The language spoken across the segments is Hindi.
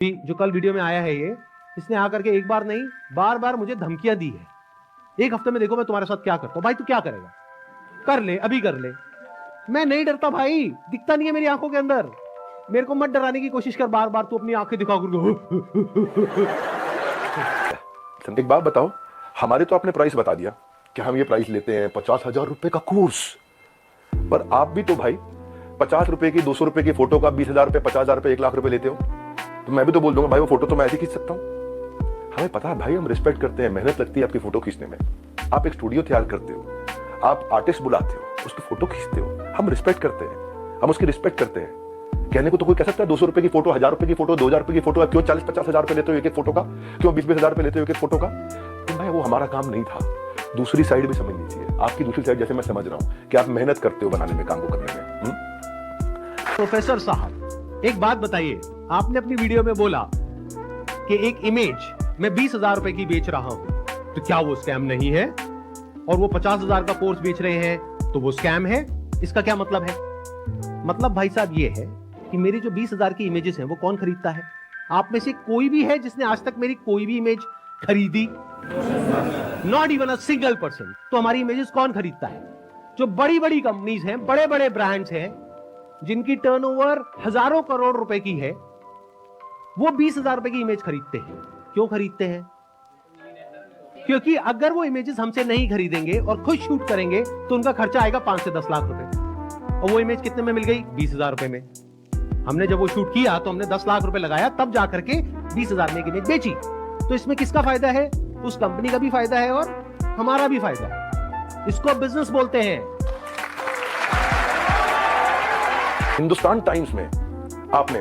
जो कल वीडियो में आया है ये, इसने आकर के एक बार नहीं बार बार मुझे धमकियां दी है। एक हफ्ते में देखो मैं तुम्हारे साथ क्या करता हूं। भाई तू क्या करेगा? कर ले, अभी कर ले। मैं नहीं डरता भाई, दिखता नहीं है मेरी आंखों के अंदर। मेरे को मत डराने की कोशिश कर बार बार, तू अपनी आंखें दिखा कर। एक बात बताओ, हमारे तो आपने प्राइस बता दिया कि हम ये प्राइस लेते हैं 50,000 रुपए का कोर्स, पर आप भी तो भाई 50 रुपए की 200 रुपए की फोटो का 20,000 रुपए 50,000 रुपए 1 लाख रुपए लेते हो। तो मैं भी तो बोल दूंगा भाई वो फोटो तो मैं ऐसे खींच सकता हूं। हमें पता है भाई, हम रिस्पेक्ट करते हैं, मेहनत लगती है आपकी फोटो खींचने में। आप एक स्टूडियो तैयार करते हो, आप आर्टिस्ट बुलाते हो, उसकी फोटो खींचते हो, हम रिस्पेक्ट करते हैं, हम उसकी रिस्पेक्ट करते हैं। कहने को तो कोई कह सकता है 200 रुपए की फोटो, 1000 रुपए की फोटो, 2000 रुपए की फोटो, क्यों 40-50 हजार रुपए लेते हो एक एक फोटो का, क्यों 20-20 हजार रुपए लेते हो एक एक फोटो का? तो भाई वो हमारा काम नहीं था। दूसरी साइड भी समझ लीजिए, आपकी दूसरी साइड जैसे मैं समझ रहा हूं कि आप मेहनत करते हो बनाने में, काम को करने में। प्रोफेसर साहब एक बात बताइए, आपने अपनी वीडियो में बोला कि एक इमेज मैं 20,000 रुपए की बेच रहा हूं, तो क्या वो स्कैम नहीं है? और वो 50,000 का कोर्स बेच रहे हैं तो वो स्कैम है? इसका क्या मतलब है? मतलब भाई साहब ये है कि मेरी जो 20,000 की इमेजेस हैं वो कौन खरीदता है? आप में से कोई भी है जिसने आज तक मेरी कोई भी इमेज खरीदी? Not even a single person. तो हमारी इमेजेस कौन खरीदता है? जो बड़ी बड़ी कंपनीज हैं, बड़े बड़े ब्रांड्स हैं, जिनकी टर्नओवर हजारों करोड़ रुपए की है, वो 20,000 रुपए की इमेज खरीदते हैं। क्यों खरीदते हैं? क्योंकि अगर वो इमेजेस हमसे नहीं खरीदेंगे और खुद शूट करेंगे तो उनका खर्चा आएगा 5 से 10 लाख रुपए, और वो इमेज कितने में मिल गई? 20,000 रुपए में। हमने जब वो शूट किया तो हमने 10 लाख रुपए लगाया, तब जाकर के 20,000 में एक इमेज बेची। तो इसमें किसका फायदा है? उस कंपनी का भी फायदा है और हमारा भी फायदा है। इसको बिजनेस बोलते हैं। हिंदुस्तान टाइम्स में आपने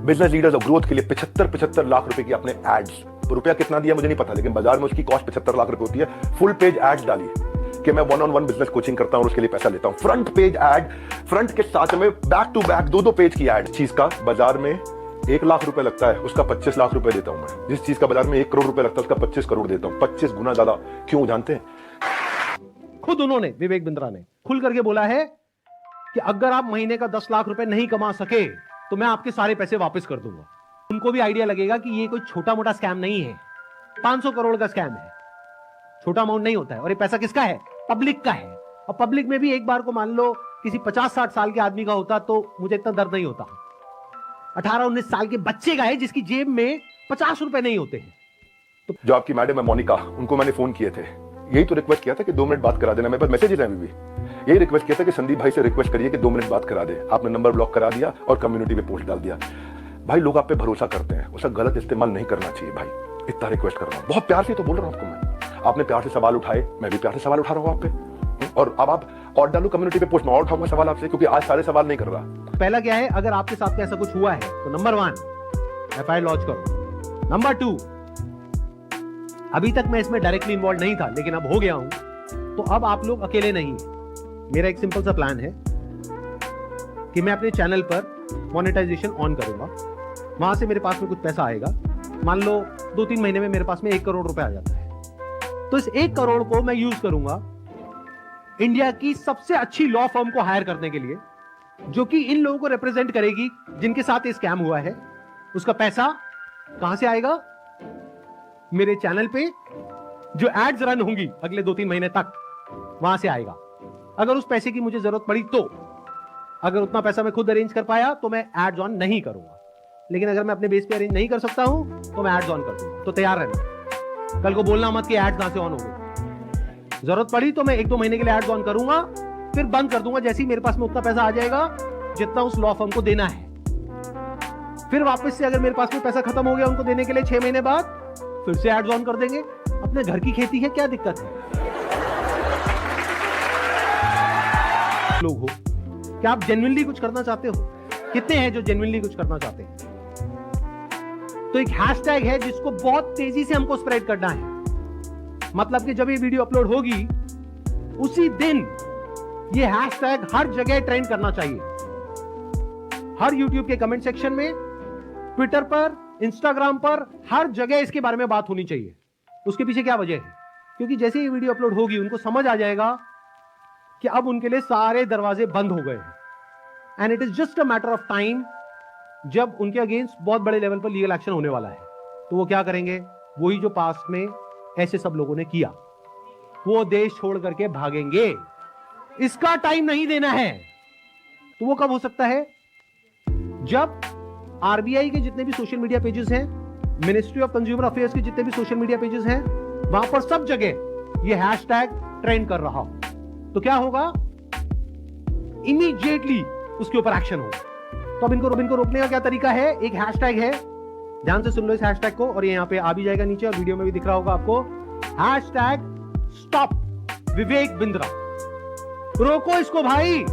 बिजनेस लीडर्स और ग्रोथ के लिए 75 लाख रुपए की आपने एड्स, रुपया कितना दिया मुझे नहीं पता, लेकिन बाजार में उसकी कॉस्ट 75 लाख रुपए होती है। फुल पेज एड्स डाली कि मैं 1-on-1 बिजनेस कोचिंग करता हूं और उसके लिए पैसा लेता हूं। फ्रंट पेज एड, फ्रंट के साथ में बैक टू बैक 2-2 पेज की एड। चीज का बाजार में 1 लाख रुपए लगता है, उसका 25 लाख रुपए देता हूं मैं। जिस चीज का बाजार में 1 करोड़ रुपए लगता है उसका 25 करोड़ देता हूं, 25 गुना ज्यादा। क्यों जानते हैं? खुद उन्होंने, विवेक बिंद्रा ने खुल करके बोला है कि अगर आप महीने का 10 लाख रुपए नहीं कमा सके तो मैं आपके सारे पैसे वापस कर दूंगा। उनको भी आइडिया लगेगा कि ये कोई छोटा मोटा स्कैम नहीं है, 500 करोड़ का स्कैम है। छोटा अमाउंट नहीं होता है। और ये पैसा किसका है? पब्लिक का है। और पब्लिक में भी एक बार को मान लो किसी 50-60 साल के आदमी का होता तो मुझे इतना दर्द नहीं होता। 18-19 साल के बच्चे का है जिसकी जेब में 50 रुपए नहीं होते हैं। तो जो आपकी मैडम है मोनिका, उनको मैंने फोन किए थे, यही तो रिक्वेस्ट किया था कि 2 मिनट बात करा देना। मेरे पास मैसेज है अभी भी, यही रिक्वेस्ट किया था कि संदीप भाई से रिक्वेस्ट करिए कि 2 मिनट बात करा दे। आपने नंबर ब्लॉक करा दिया और कम्युनिटी पे पोस्ट डाल दिया। भाई लोग आप पे भरोसा करते हैं, उसका गलत इस्तेमाल नहीं करना चाहिए भाई। इतना रिक्वेस्ट कर रहा हूं, बहुत प्यार से तो बोल रहा हूं आपको मैं। आपने प्यार से सवाल उठाए, मैं भी प्यार से सवाल उठा रहा हूं आप पे। और अब आप और डालो कम्युनिटी पे पोस्ट, मैं और उठाऊंगा सवाल आपसे, क्योंकि आज सारे सवाल नहीं कर रहा। पहला क्या है, अगर आपके साथ में ऐसा कुछ हुआ है तो नंबर 1 FIR लॉन्च करो। नंबर 2, अभी तक मैं इसमें डायरेक्टली इन्वॉल्व नहीं था लेकिन अब हो गया हूं, तो अब आप लोग अकेले नहीं हैं। मेरा एक सिंपल सा प्लान है कि मैं अपने चैनल पर मोनेटाइजेशन ऑन करूंगा। वहां से मेरे पास में कुछ पैसा आएगा। मान लो 2-3 महीने में मेरे पास में 1 करोड़ रुपए आ जाता है, तो इस 1 करोड़ को मैं यूज करूंगा इंडिया की सबसे अच्छी लॉ फर्म को हायर करने के लिए, जो कि इन लोगों को रिप्रेजेंट करेगी जिनके साथ ये स्कैम हुआ है। उसका पैसा कहां से आएगा? मेरे चैनल पे जो एड्स रन होंगी अगले 2-3 महीने तक, वहां से आएगा। अगर उस पैसे की मुझे जरूरत पड़ी तो, अगर उतना पैसा मैं खुद अरेंज कर पाया तो मैं एड्स ऑन नहीं करूंगा, लेकिन अगर मैं अपने बेस पे अरेंज नहीं कर सकता हूं तो मैं एड्स ऑन कर दूंगा। तो तैयार रहना, कल को बोलना मत कि एड्स कहां से ऑन हो गई। जरूरत पड़ी तो मैं 1-2 महीने के लिए एड्स ऑन करूंगा, फिर बंद कर दूंगा जैसे ही मेरे पास में उतना पैसा आ जाएगा जितना उस लॉ फर्म को देना है। फिर वापस से अगर मेरे पास में पैसा खत्म हो गया उनको देने के लिए 6 महीने बाद, फिर से एड्स ऑन कर देंगे। अपने घर की खेती है, क्या दिक्कत है? लोग हो क्या आप जेन्युइनली कुछ करना चाहते हो? कितने हैं जो जेन्युइनली कुछ करना चाहते हैं? तो एक हैशटैग है जिसको बहुत तेजी से हमको स्प्रेड करना है। मतलब कि जब ये वीडियो अपलोड होगी उसी दिन ये हैशटैग हर जगह ट्रेंड करना चाहिए। हर यूट्यूब के कमेंट सेक्शन में, ट्विटर पर, इंस्टाग्राम पर, हर जगह इसके बारे में बात होनी चाहिए। उसके पीछे क्या वजह है? क्योंकि जैसे ये वीडियो अपलोड होगी उनको समझ आ जाएगा कि अब उनके लिए सारे दरवाजे बंद हो गए हैं, and it is just a matter of time जब उनके अगेंस्ट बहुत बड़े लेवल पर लीगल एक्शन होने वाला है, तो वो क्या करेंगे? वही जो पास्ट में ऐसे सब लोगों ने किया, वो देश छोड़ करके भागेंगे। इसका टाइम नहीं देना है। तो वो कब हो सकता है? जब आरबीआई के जितने भी सोशल मीडिया पेजेस हैं, मिनिस्ट्री ऑफ कंज्यूमर अफेयर्स के जितने भी सोशल मीडिया पेजेस हैं, वहां पर सब जगह ये हैशटैग ट्रेंड कर रहा हो, तो क्या होगा? इमीडिएटली उसके ऊपर एक्शन होगा। तो अब इनको रोकने का क्या तरीका है? एक हैशटैग है, ध्यान से सुन लो इस हैशटैग को, और ये यहां पे आ भी जाएगा नीचे और वीडियो में भी दिख रहा होगा आपको। Hashtag stop Vivek Bindra. रोको इसको भाई।